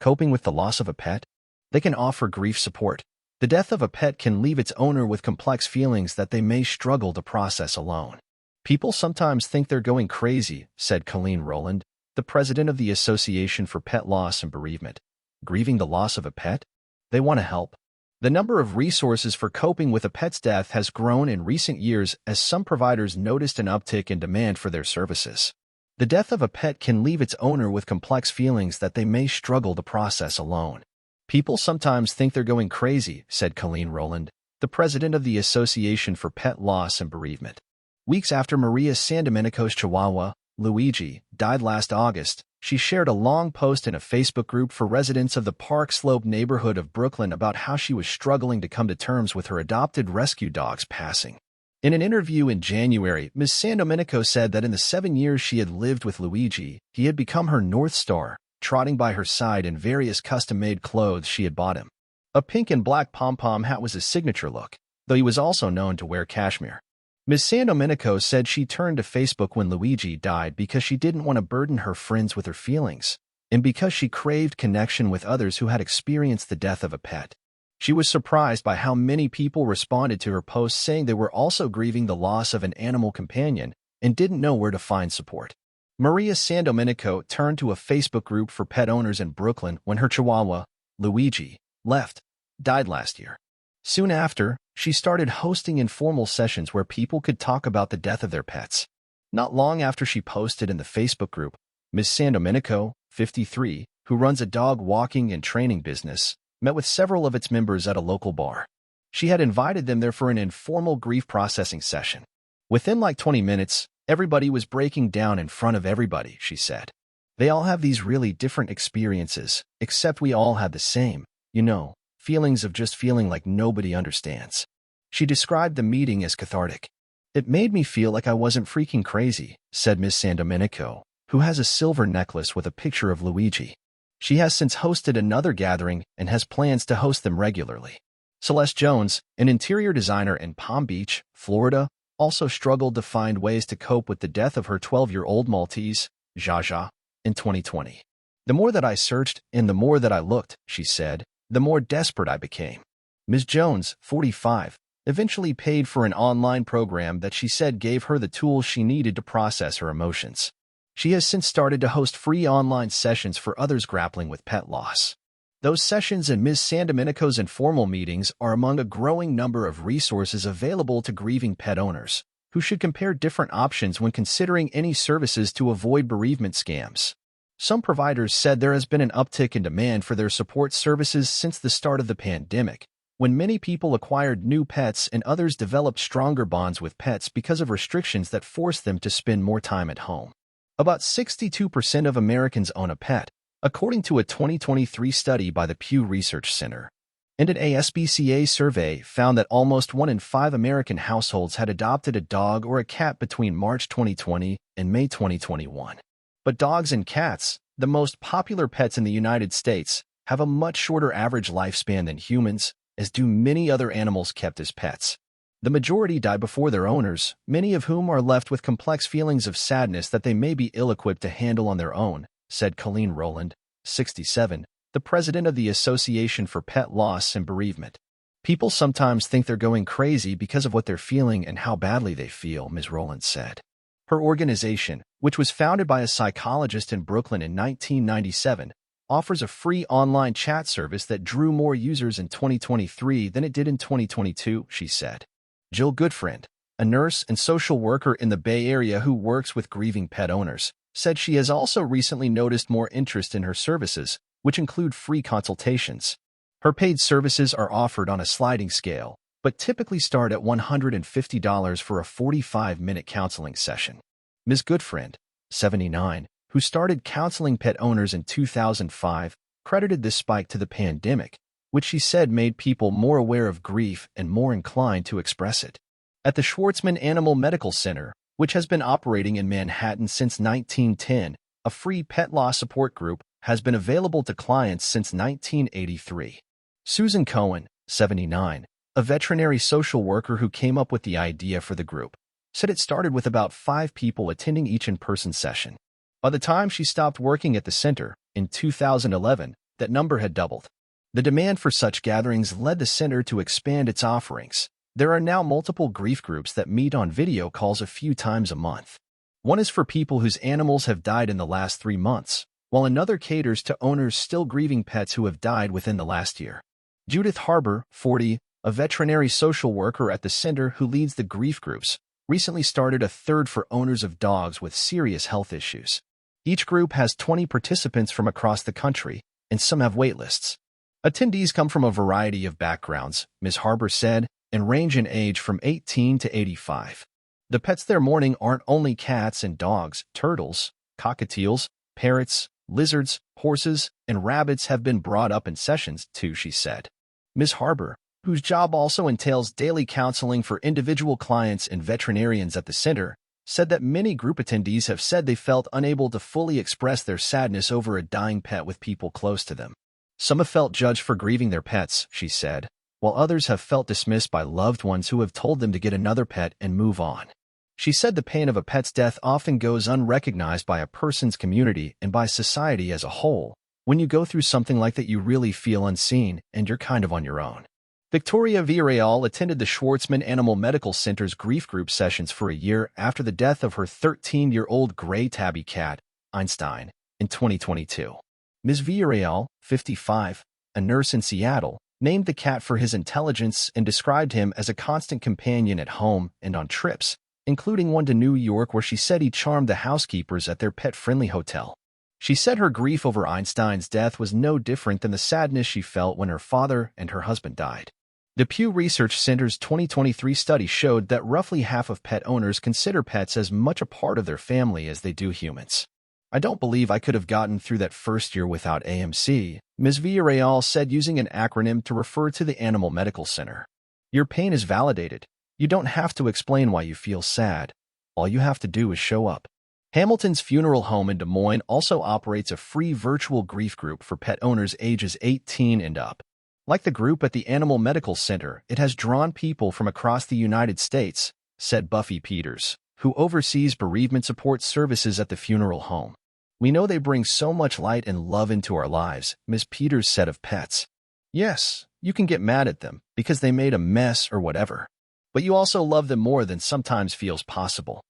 Coping with the loss of a pet? They can offer grief support. The death of a pet can leave its owner with complex feelings that they may struggle to process alone. People sometimes think they're going crazy, said Colleen Rolland, the president of the Association for Pet Loss and Bereavement. Grieving the loss of a pet? They want to help. The number of resources for coping with a pet's death has grown in recent years as some providers noticed an uptick in demand for their services. The death of a pet can leave its owner with complex feelings that they may struggle to process alone. People sometimes think they're going crazy, said Colleen Rolland, the president of the Association for Pet Loss and Bereavement. Weeks after Maria Sandomenico's Chihuahua, Luigi, died last August, she shared a long post in a Facebook group for residents of the Park Slope neighborhood of Brooklyn about how she was struggling to come to terms with her adopted rescue dog's passing. In an interview in January, Ms. Sandomenico said that in the 7 years she had lived with Luigi, he had become her North Star, trotting by her side in various custom-made clothes she had bought him. A pink and black pom-pom hat was his signature look, though he was also known to wear cashmere. Ms. Sandomenico said she turned to Facebook when Luigi died because she didn't want to burden her friends with her feelings, and because she craved connection with others who had experienced the death of a pet. She was surprised by how many people responded to her post saying they were also grieving the loss of an animal companion and didn't know where to find support. Maria Sandomenico turned to a Facebook group for pet owners in Brooklyn when her Chihuahua, Luigi, died last year. Soon after, she started hosting informal sessions where people could talk about the death of their pets. Not long after she posted in the Facebook group, Ms. Sandomenico, 53, who runs a dog walking and training business, met with several of its members at a local bar. She had invited them there for an informal grief processing session. Within like 20 minutes, everybody was breaking down in front of everybody, she said. They all have these really different experiences, except we all have the same, feelings of just feeling like nobody understands. She described the meeting as cathartic. It made me feel like I wasn't freaking crazy, said Ms. Sandomenico, who has a silver necklace with a picture of Luigi. She has since hosted another gathering and has plans to host them regularly. Celeste Jones, an interior designer in Palm Beach, Florida, also struggled to find ways to cope with the death of her 12-year-old Maltese, Jaja, in 2020. The more that I searched and the more that I looked, she said, the more desperate I became. Ms. Jones, 45, eventually paid for an online program that she said gave her the tools she needed to process her emotions. She has since started to host free online sessions for others grappling with pet loss. Those sessions and Ms. Sandomenico's informal meetings are among a growing number of resources available to grieving pet owners, who should compare different options when considering any services to avoid bereavement scams. Some providers said there has been an uptick in demand for their support services since the start of the pandemic, when many people acquired new pets and others developed stronger bonds with pets because of restrictions that forced them to spend more time at home. About 62% of Americans own a pet, according to a 2023 study by the Pew Research Center. And an ASPCA survey found that almost 1 in 5 American households had adopted a dog or a cat between March 2020 and May 2021. But dogs and cats, the most popular pets in the United States, have a much shorter average lifespan than humans, as do many other animals kept as pets. The majority die before their owners, many of whom are left with complex feelings of sadness that they may be ill-equipped to handle on their own, said Colleen Rolland, 67, the president of the Association for Pet Loss and Bereavement. People sometimes think they're going crazy because of what they're feeling and how badly they feel, Ms. Rolland said. Her organization, which was founded by a psychologist in Brooklyn in 1997, offers a free online chat service that drew more users in 2023 than it did in 2022, she said. Jill Goodfriend, a nurse and social worker in the Bay Area who works with grieving pet owners, said she has also recently noticed more interest in her services, which include free consultations. Her paid services are offered on a sliding scale, but typically start at $150 for a 45-minute counseling session. Ms. Goodfriend, 79, who started counseling pet owners in 2005, credited this spike to the pandemic, which she said made people more aware of grief and more inclined to express it. At the Schwartzman Animal Medical Center, which has been operating in Manhattan since 1910, a free pet loss support group has been available to clients since 1983. Susan Cohen, 79, a veterinary social worker who came up with the idea for the group, said it started with about 5 people attending each in-person session. By the time she stopped working at the center, in 2011, that number had doubled. The demand for such gatherings led the center to expand its offerings. There are now multiple grief groups that meet on video calls a few times a month. One is for people whose animals have died in the last 3 months, while another caters to owners still grieving pets who have died within the last year. Judith Harbour, 40, a veterinary social worker at the center who leads the grief groups, recently started a third for owners of dogs with serious health issues. Each group has 20 participants from across the country, and some have waitlists. Attendees come from a variety of backgrounds, Ms. Harbour said, and range in age from 18 to 85. The pets they're mourning aren't only cats and dogs, turtles, cockatiels, parrots, lizards, horses, and rabbits have been brought up in sessions too, she said. Ms. Harbour, whose job also entails daily counseling for individual clients and veterinarians at the center, said that many group attendees have said they felt unable to fully express their sadness over a dying pet with people close to them. Some have felt judged for grieving their pets, she said, while others have felt dismissed by loved ones who have told them to get another pet and move on. She said the pain of a pet's death often goes unrecognized by a person's community and by society as a whole. When you go through something like that, you really feel unseen, and you're kind of on your own. Victoria Villarreal attended the Schwartzman Animal Medical Center's grief group sessions for a year after the death of her 13-year-old gray tabby cat, Einstein, in 2022. Ms. Villarreal, 55, a nurse in Seattle, named the cat for his intelligence and described him as a constant companion at home and on trips, including one to New York where she said he charmed the housekeepers at their pet-friendly hotel. She said her grief over Einstein's death was no different than the sadness she felt when her father and her husband died. The Pew Research Center's 2023 study showed that roughly half of pet owners consider pets as much a part of their family as they do humans. I don't believe I could have gotten through that first year without AMC, Ms. Villarreal said using an acronym to refer to the Animal Medical Center. Your pain is validated. You don't have to explain why you feel sad. All you have to do is show up. Hamilton's Funeral Home in Des Moines also operates a free virtual grief group for pet owners ages 18 and up. Like the group at the Animal Medical Center, it has drawn people from across the United States, said Buffy Peters, who oversees bereavement support services at the funeral home. We know they bring so much light and love into our lives, Ms. Peters said of pets. Yes, you can get mad at them because they made a mess or whatever. But you also love them more than sometimes feels possible.